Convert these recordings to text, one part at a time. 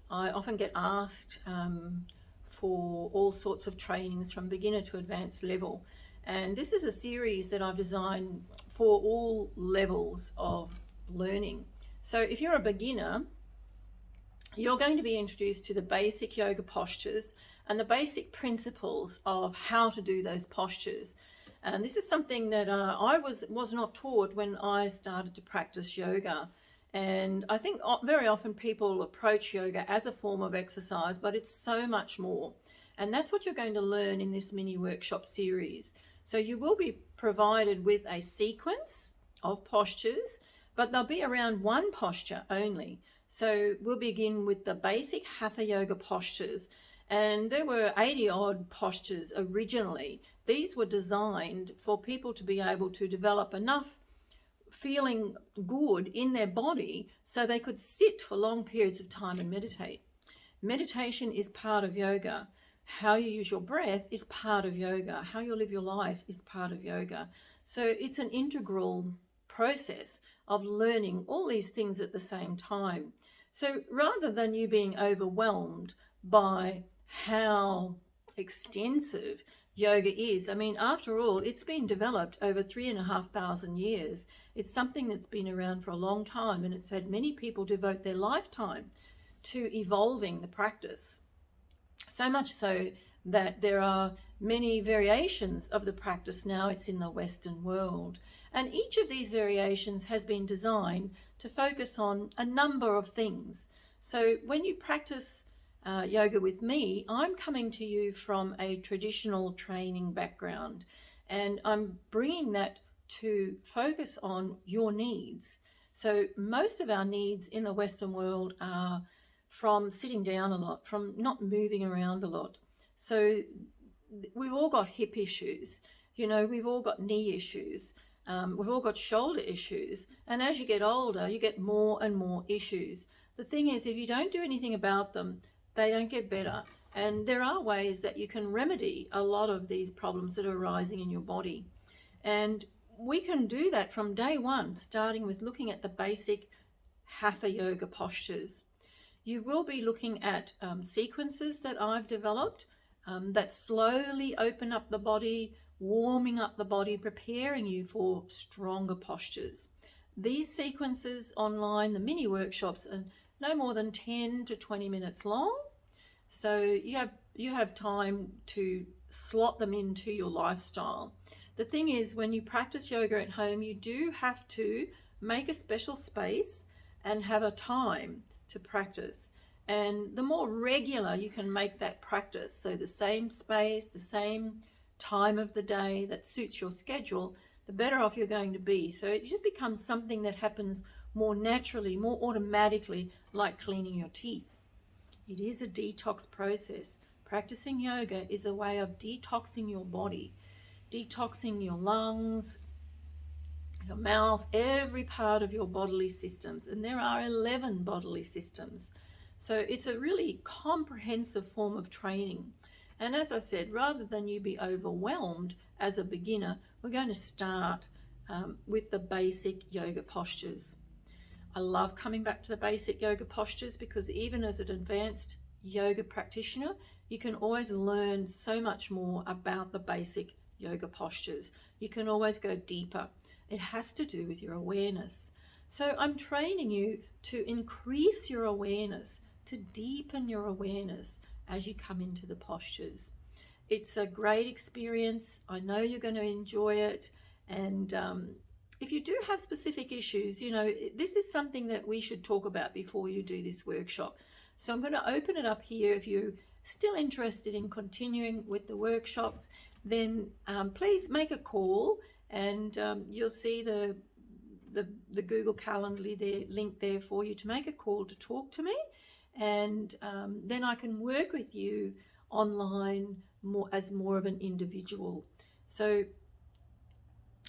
I often get asked for all sorts of trainings from beginner to advanced level. And this is a series that I've designed for all levels of learning. So if you're a beginner, you're going to be introduced to the basic yoga postures and the basic principles of how to do those postures. And this is something that I was not taught when I started to practice yoga. And I think very often people approach yoga as a form of exercise, but it's so much more. And that's what you're going to learn in this mini workshop series. So you will be provided with a sequence of postures, but they'll be around one posture only. So we'll begin with the basic Hatha Yoga postures. And there were 80 odd postures originally. These were designed for people to be able to develop enough feeling good in their body so they could sit for long periods of time and meditate. Meditation is part of yoga. How you use your breath is part of yoga. How you live your life is part of yoga. So it's an integral process of learning all these things at the same time. So rather than you being overwhelmed by how extensive yoga is, I mean, after all, it's been developed over 3,500 years. It's something that's been around for a long time, and it's had many people devote their lifetime to evolving the practice. So much so that there are many variations of the practice now. It's in the Western world. And each of these variations has been designed to focus on a number of things. So when you practice yoga with me, I'm coming to you from a traditional training background, and I'm bringing that to focus on your needs. So most of our needs in the Western world are from sitting down a lot, from not moving around a lot. So we've all got hip issues, we've all got knee issues, we've all got shoulder issues. And as you get older, you get more and more issues. The thing is, if you don't do anything about them, they don't get better. And there are ways that you can remedy a lot of these problems that are arising in your body. And we can do that from day one, starting with looking at the basic Hatha Yoga postures. You will be looking at sequences that I've developed that slowly open up the body, warming up the body, preparing you for stronger postures. These sequences online, the mini workshops, are no more than 10 to 20 minutes long. So you have time to slot them into your lifestyle. The thing is, when you practice yoga at home, you do have to make a special space and have a time to practice. And the more regular you can make that practice, so the same space, the same time of the day that suits your schedule, the better off you're going to be. So it just becomes something that happens more naturally, more automatically, like cleaning your teeth. It is a detox process. Practicing yoga is a way of detoxing your body, detoxing your lungs, your mouth, every part of your bodily systems. And there are 11 bodily systems. So it's a really comprehensive form of training. And as I said, rather than you be overwhelmed as a beginner, we're going to start with the basic yoga postures. I love coming back to the basic yoga postures because even as an advanced yoga practitioner, you can always learn so much more about the basic yoga postures. You can always go deeper. It has to do with your awareness. So I'm training you to increase your awareness, to deepen your awareness as you come into the postures. It's a great experience. I know you're going to enjoy it. And if you do have specific issues, this is something that we should talk about before you do this workshop. So I'm going to open it up here. If you're still interested in continuing with the workshops, then please make a call, and you'll see the Google Calendly link there for you to make a call to talk to me, and then I can work with you online as more of an individual. So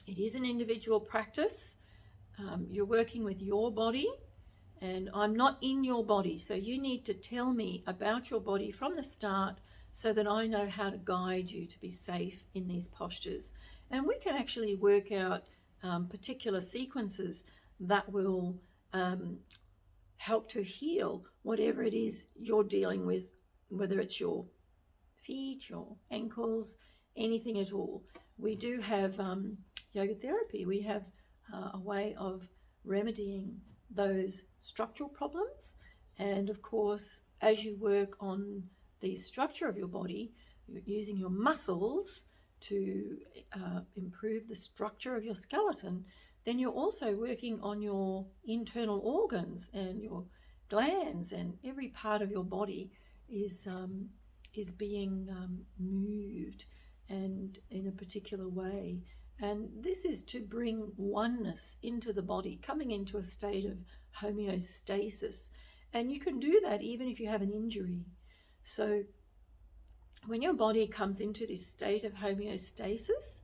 it is an individual practice. You're working with your body, and I'm not in your body. So you need to tell me about your body from the start so that I know how to guide you to be safe in these postures. And we can actually work out particular sequences that will help to heal whatever it is you're dealing with, whether it's your feet, your ankles, anything at all. We do have yoga therapy. We have a way of remedying those structural problems. And of course, as you work on the structure of your body, you're using your muscles to improve the structure of your skeleton, then you're also working on your internal organs and your glands, and every part of your body is being moved and in a particular way. And this is to bring oneness into the body, coming into a state of homeostasis. And you can do that even if you have an injury. So when your body comes into this state of homeostasis,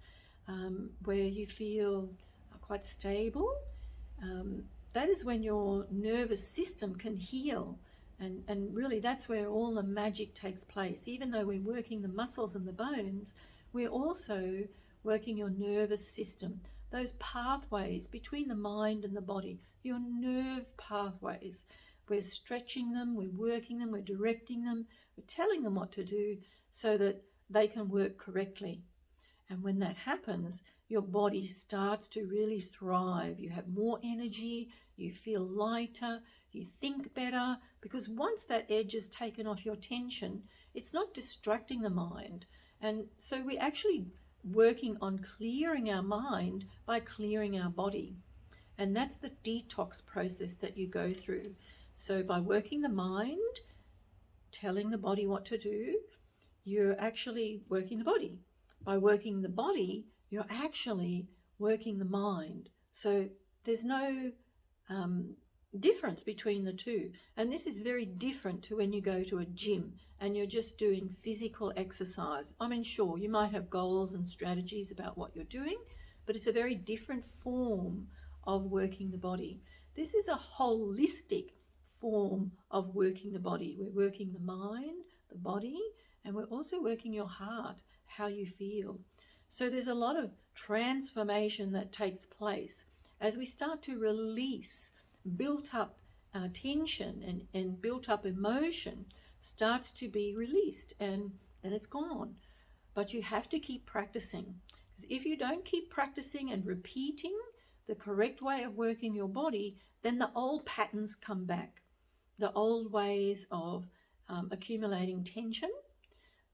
where you feel quite stable, that is when your nervous system can heal. And really that's where all the magic takes place. Even though we're working the muscles and the bones, we're also working your nervous system, those pathways between the mind and the body, your nerve pathways. We're stretching them, we're working them, we're directing them, we're telling them what to do so that they can work correctly. And when that happens, your body starts to really thrive. You have more energy, you feel lighter, you think better, because once that edge is taken off your tension, it's not distracting the mind. And so we're actually working on clearing our mind by clearing our body. And that's the detox process that you go through. So by working the mind, telling the body what to do, you're actually working the body. By working the body, you're actually working the mind. So there's no difference between the two. And this is very different to when you go to a gym and you're just doing physical exercise. I mean, sure, you might have goals and strategies about what you're doing, but it's a very different form of working the body. This is a holistic form of working the body. We're working the mind, the body, and we're also working your heart, how you feel. So there's a lot of transformation that takes place as we start to release built up tension and built up emotion starts to be released, and then it's gone. But you have to keep practicing, because if you don't keep practicing and repeating the correct way of working your body, then the old patterns come back. The old ways of accumulating tension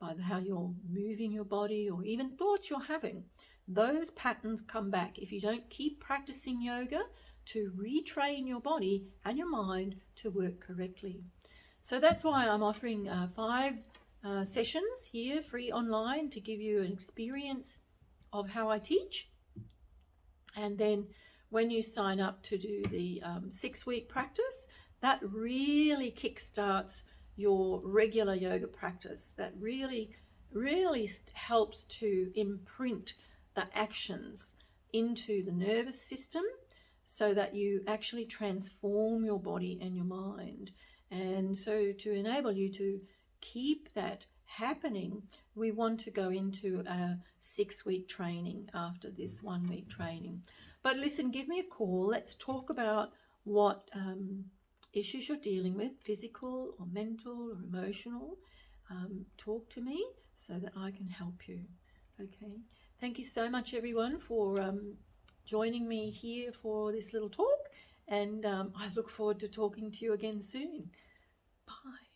by how you're moving your body, or even thoughts you're having, those patterns come back if you don't keep practicing yoga to retrain your body and your mind to work correctly. So that's why I'm offering 5 sessions here free online to give you an experience of how I teach. And then when you sign up to do the 6-week practice, that really kickstarts your regular yoga practice. That really helps to imprint the actions into the nervous system so that you actually transform your body and your mind. And so to enable you to keep that happening, we want to go into a 6-week training after this 1-week training. But listen, give me a call. Let's talk about what issues you're dealing with, physical or mental or emotional. Talk to me so that I can help you. Okay. Thank you so much, everyone, for joining me here for this little talk. And I look forward to talking to you again soon. Bye.